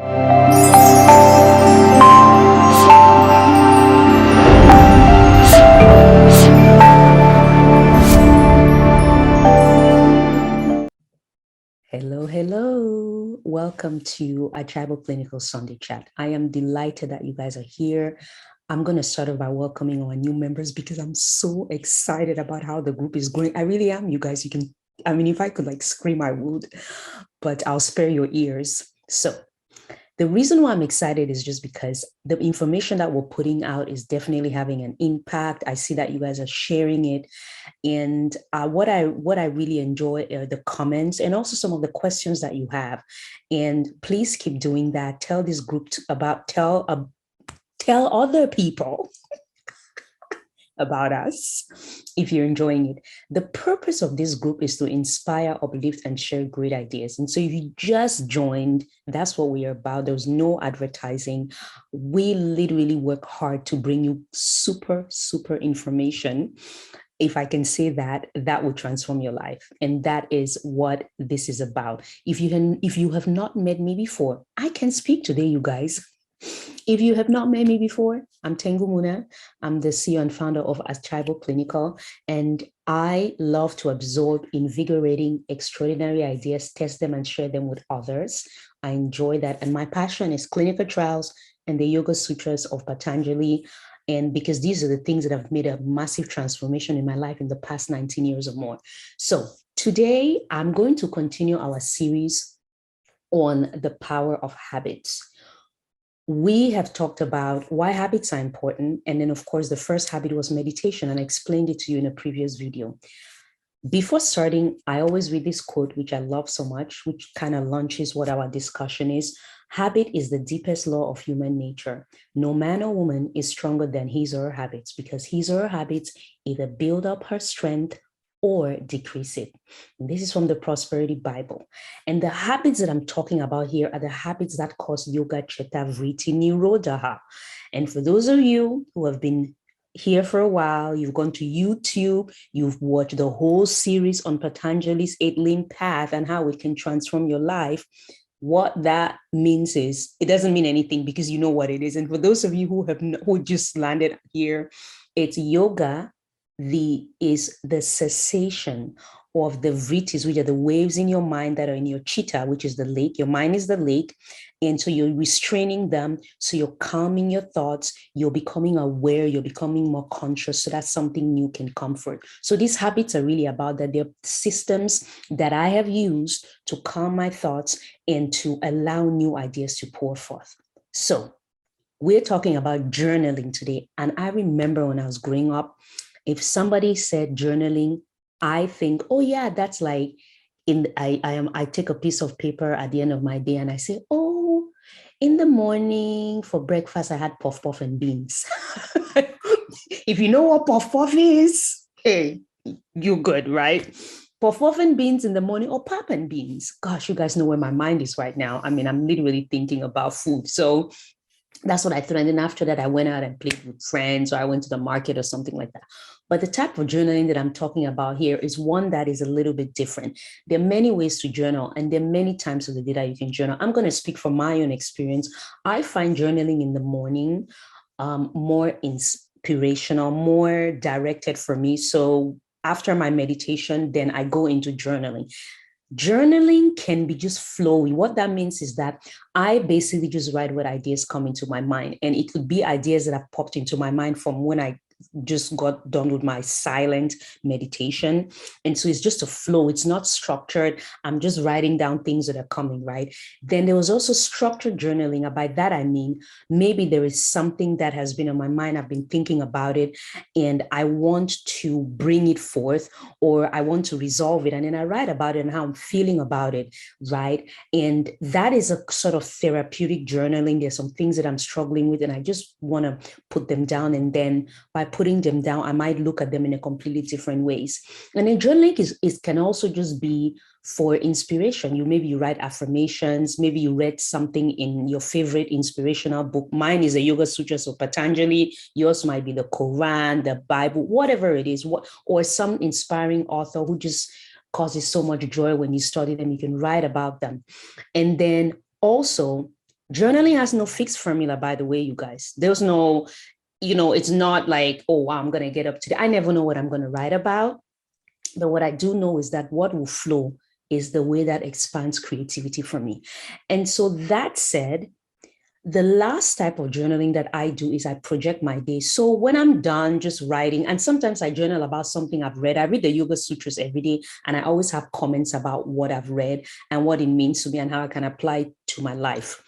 Hello, hello. Welcome to Achaibo Clinical Sunday Chat. I am delighted that you guys are here. I'm going to start off by welcoming our new members because I'm so excited about how the group is growing. I really am, you guys. If I could scream, I would, but I'll spare your ears. So, the reason why I'm excited is just because the information that we're putting out is definitely having an impact. I see that you guys are sharing it. And what I really enjoy are the comments and also some of the questions that you have. And please keep doing that. Tell this group tell other people about us if you're enjoying it. The purpose of this group is to inspire, uplift, and share great ideas. And so if you just joined, that's what we are about. There's no advertising. We literally work hard to bring you super, super information. If I can say that, that will transform your life. And that is what this is about. If you have not met me before, I can speak today, you guys. If you have not met me before, I'm Tengu Muna. I'm the CEO and founder of Achaibo Clinical, and I love to absorb invigorating, extraordinary ideas, test them, and share them with others. I enjoy that, and my passion is clinical trials and the Yoga Sutras of Patanjali, and because these are the things that have made a massive transformation in my life in the past 19 years or more. So today, I'm going to continue our series on the power of habits. We have talked about why habits are important. And then, of course, the first habit was meditation, and I explained it to you in a previous video. Before starting, I always read this quote, which I love so much, which kind of launches what our discussion is. Habit is the deepest law of human nature. No man or woman is stronger than his or her habits because his or her habits either build up her strength or decrease it. And this is from the Prosperity Bible. And the habits that I'm talking about here are the habits that cause yoga chitta vritti nirodha. And for those of you who have been here for a while, you've gone to YouTube, you've watched the whole series on Patanjali's 8-link path and how it can transform your life. What that means is it doesn't mean anything because you know what it is. And for those of you who just landed here, it's yoga is the cessation of the vrittis, which are the waves in your mind that are in your chitta, which is the lake. Your mind is the lake. And so you're restraining them. So you're calming your thoughts. You're becoming aware. You're becoming more conscious. So that's something new can comfort. So these habits are really about that. They're systems that I have used to calm my thoughts and to allow new ideas to pour forth. So we're talking about journaling today. And I remember when I was growing up, if somebody said journaling, I think, oh yeah, that's like I take a piece of paper at the end of my day and I say, oh, in the morning for breakfast, I had puff puff and beans. If you know what puff puff is, hey, you're good, right? Puff puff and beans in the morning or pap and beans. Gosh, you guys know where my mind is right now. I mean, I'm literally thinking about food. So that's what I thought. And then after that, I went out and played with friends, or I went to the market or something like that. But the type of journaling that I'm talking about here is one that is a little bit different. There are many ways to journal, and there are many times of the day that you can journal. I'm going to speak from my own experience. I find journaling in the morning more inspirational, more directed for me. So after my meditation, then I go into journaling. Journaling can be just flowy. What that means is that I basically just write what ideas come into my mind. And it could be ideas that have popped into my mind from when I just got done with my silent meditation. And so it's just a flow. It's not structured. I'm just writing down things that are coming, right? Then there was also structured journaling. And by that, I mean, maybe there is something that has been on my mind. I've been thinking about it and I want to bring it forth, or I want to resolve it. And then I write about it and how I'm feeling about it, right? And that is a sort of therapeutic journaling. There's some things that I'm struggling with and I just want to put them down. And then by putting them down, I might look at them in a completely different ways. And then journaling can also just be for inspiration. Maybe you write affirmations, maybe you read something in your favorite inspirational book. Mine is the Yoga Sutras of Patanjali. Yours might be the Quran, the Bible, whatever it is, or some inspiring author who just causes so much joy when you study them. You can write about them. And then also, Journaling has no fixed formula, by the way, you guys. There's no, it's not like, oh, wow, I'm going to get up today. I never know what I'm going to write about. But what I do know is that what will flow is the way that expands creativity for me. And so that said, the last type of journaling that I do is I project my day. So when I'm done just writing, and sometimes I journal about something I've read. I read the Yoga Sutras every day, and I always have comments about what I've read and what it means to me and how I can apply it to my life.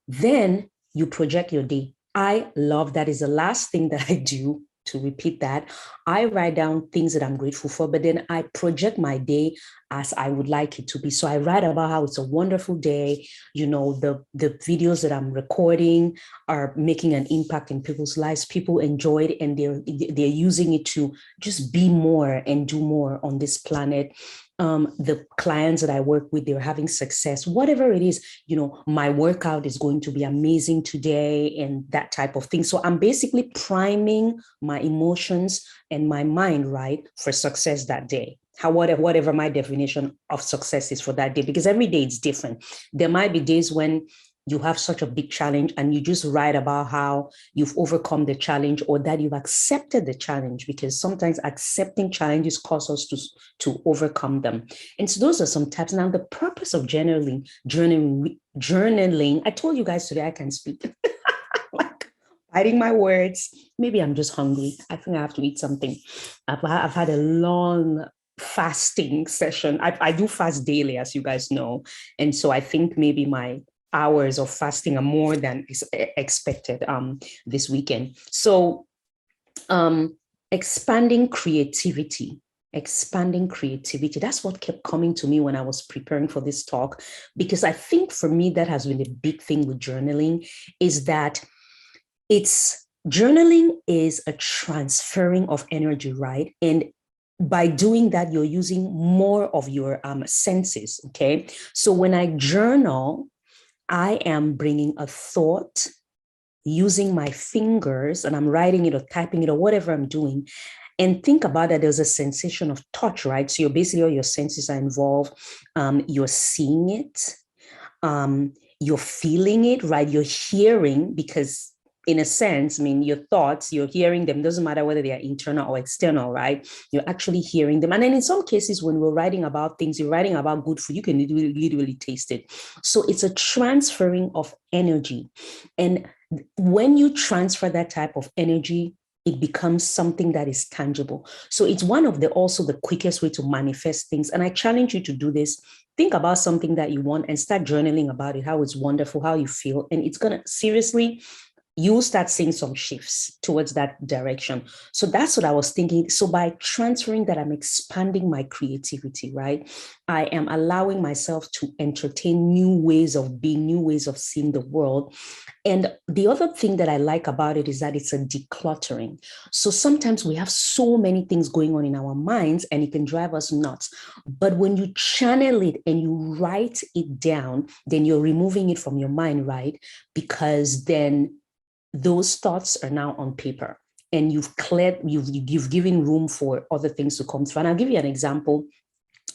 Then you project your day. I love that is the last thing that I do. To repeat that, I write down things that I'm grateful for, but then I project my day as I would like it to be. So I write about how it's a wonderful day. The videos that I'm recording are making an impact in people's lives. People enjoy it, and they're using it to just be more and do more on this planet. The clients that I work with, they're having success, whatever it is, my workout is going to be amazing today and that type of thing. So I'm basically priming my emotions and my mind, right, for success that day. Whatever my definition of success is for that day, because every day it's different. There might be days when you have such a big challenge and you just write about how you've overcome the challenge or that you've accepted the challenge, because sometimes accepting challenges cause us to overcome them. And so those are some types. Now, the purpose of journaling, I told you guys today I can speak. Like, biting my words. Maybe I'm just hungry. I think I have to eat something. I've had a long fasting session. I do fast daily, as you guys know. And so I think maybe my hours of fasting are more than expected this weekend. So expanding creativity. That's what kept coming to me when I was preparing for this talk, because I think for me that has been a big thing with journaling, is that journaling is a transferring of energy, right? And by doing that, you're using more of your senses, okay? So when I journal, I am bringing a thought using my fingers, and I'm writing it or typing it or whatever I'm doing. And think about that, there's a sensation of touch, right? So basically all your senses are involved. You're seeing it, you're feeling it, right? You're hearing, because in a sense, I mean, your thoughts, you're hearing them. Doesn't matter whether they are internal or external, right? You're actually hearing them. And then in some cases, when we're writing about things, you're writing about good food, you can literally taste it. So it's a transferring of energy. And when you transfer that type of energy, it becomes something that is tangible. So it's one of also the quickest way to manifest things. And I challenge you to do this. Think about something that you want and start journaling about it, how it's wonderful, how you feel. And it's going to seriously, you'll start seeing some shifts towards that direction. So that's what I was thinking. So by transferring that, I'm expanding my creativity, right? I am allowing myself to entertain new ways of being, new ways of seeing the world. And the other thing that I like about it is that it's a decluttering. So sometimes we have so many things going on in our minds and it can drive us nuts. But when you channel it and you write it down, then you're removing it from your mind, right? Because then those thoughts are now on paper and you've given room for other things to come through. And I'll give you an example.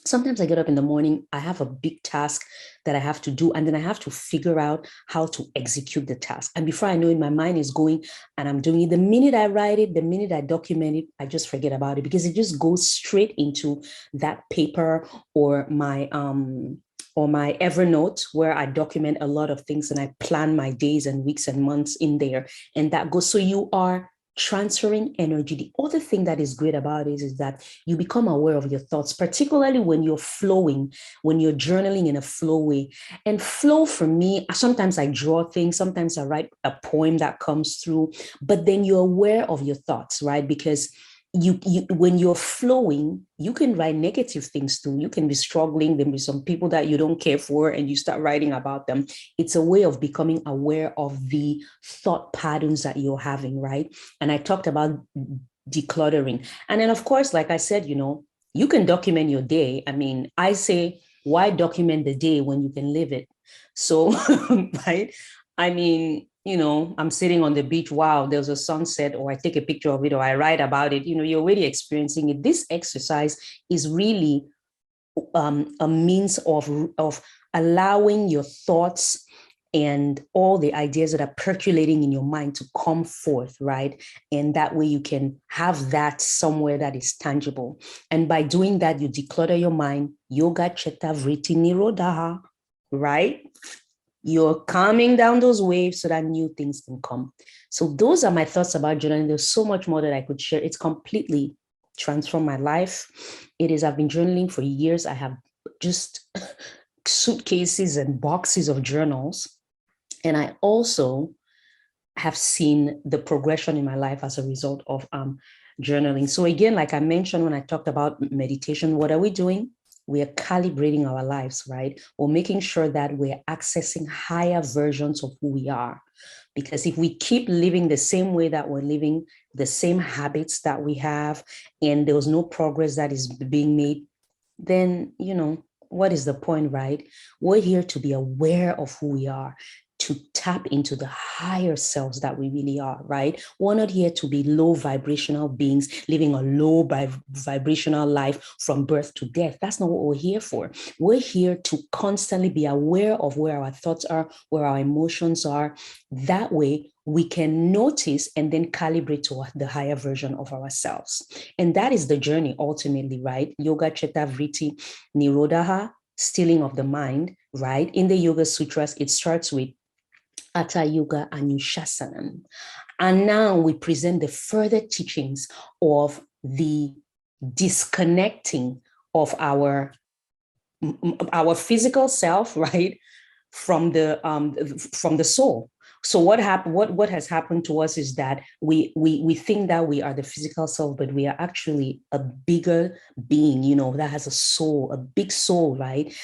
Sometimes I get up in the morning, I have a big task that I have to do, and then I have to figure out how to execute the task. And before I know it, my mind is going and I'm doing it. The minute I write it, the minute I document it, I just forget about it because it just goes straight into that paper or my Evernote, where I document a lot of things and I plan my days and weeks and months in there. And that goes, so you are transferring energy. The other thing that is great about it is that you become aware of your thoughts, particularly when you're flowing, when you're journaling in a flow way. And flow for me, sometimes I draw things, sometimes I write a poem that comes through, but then you're aware of your thoughts, right? Because you when you're flowing, you can write negative things too. You can be struggling. There be some people that you don't care for and you start writing about them. It's a way of becoming aware of the thought patterns that you're having, right? And I talked about decluttering. And then of course, like I said, you can document your day. I mean, I say, why document the day when you can live it? So, right? I mean, I'm sitting on the beach. Wow, there's a sunset, or I take a picture of it, or I write about it. You're already experiencing it. This exercise is really a means of allowing your thoughts and all the ideas that are percolating in your mind to come forth, right? And that way you can have that somewhere that is tangible. And by doing that, you declutter your mind. Yoga Chitta Vritti Nirodha, right? You're calming down those waves so that new things can come. So those are my thoughts about journaling. There's so much more that I could share. It's completely transformed my life. I've been journaling for years. I have just suitcases and boxes of journals. And I also have seen the progression in my life as a result of journaling. So again, like I mentioned when I talked about meditation, what are we doing? We are calibrating our lives, right? We're making sure that we're accessing higher versions of who we are. Because if we keep living the same way that we're living, the same habits that we have, and there was no progress that is being made, then, what is the point, right? We're here to be aware of who we are, to tap into the higher selves that we really are, right? We're not here to be low vibrational beings living a low vibrational life from birth to death. That's not what we're here for. We're here to constantly be aware of where our thoughts are, where our emotions are. That way, we can notice and then calibrate to the higher version of ourselves. And that is the journey ultimately, right? Yoga Chitta Vritti Nirodha, stilling of the mind, right? In the Yoga Sutras, it starts with Hatha Yoga Anushasanam. And now we present the further teachings of the disconnecting of our physical self, right, from the soul. So what has happened to us is that we think that we are the physical self, but we are actually a bigger being, that has a soul, a big soul, right?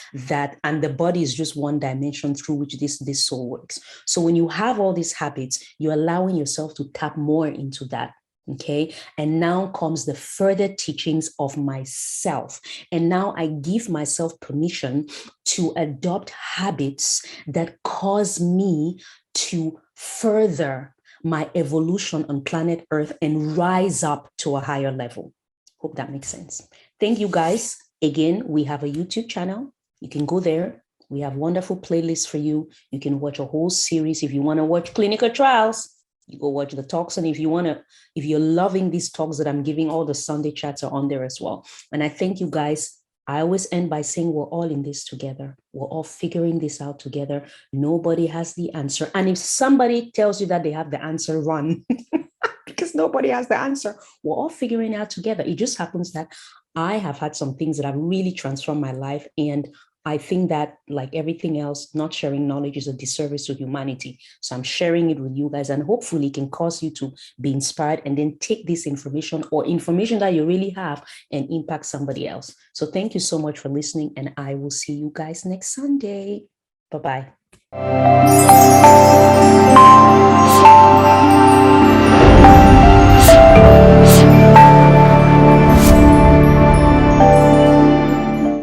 And the body is just one dimension through which this soul works. So when you have all these habits, you're allowing yourself to tap more into that. Okay. And now comes the further teachings of myself. And now I give myself permission to adopt habits that cause me to further my evolution on planet Earth and rise up to a higher level. Hope that makes sense. Thank you guys. Again, we have a YouTube channel. You can go there. We have wonderful playlists for you. You can watch a whole series. If you want to watch clinical trials, you go watch the talks. And if you're loving these talks that I'm giving, all the Sunday chats are on there as well. And I thank you guys. I always end by saying we're all in this together. We're all figuring this out together. Nobody has the answer. And if somebody tells you that they have the answer, run. Because nobody has the answer. We're all figuring it out together. It just happens that I have had some things that have really transformed my life. And I think that, like everything else, not sharing knowledge is a disservice to humanity. So I'm sharing it with you guys, and hopefully it can cause you to be inspired and then take this information or information that you really have and impact somebody else. So thank you so much for listening, and I will see you guys next Sunday. Bye-bye.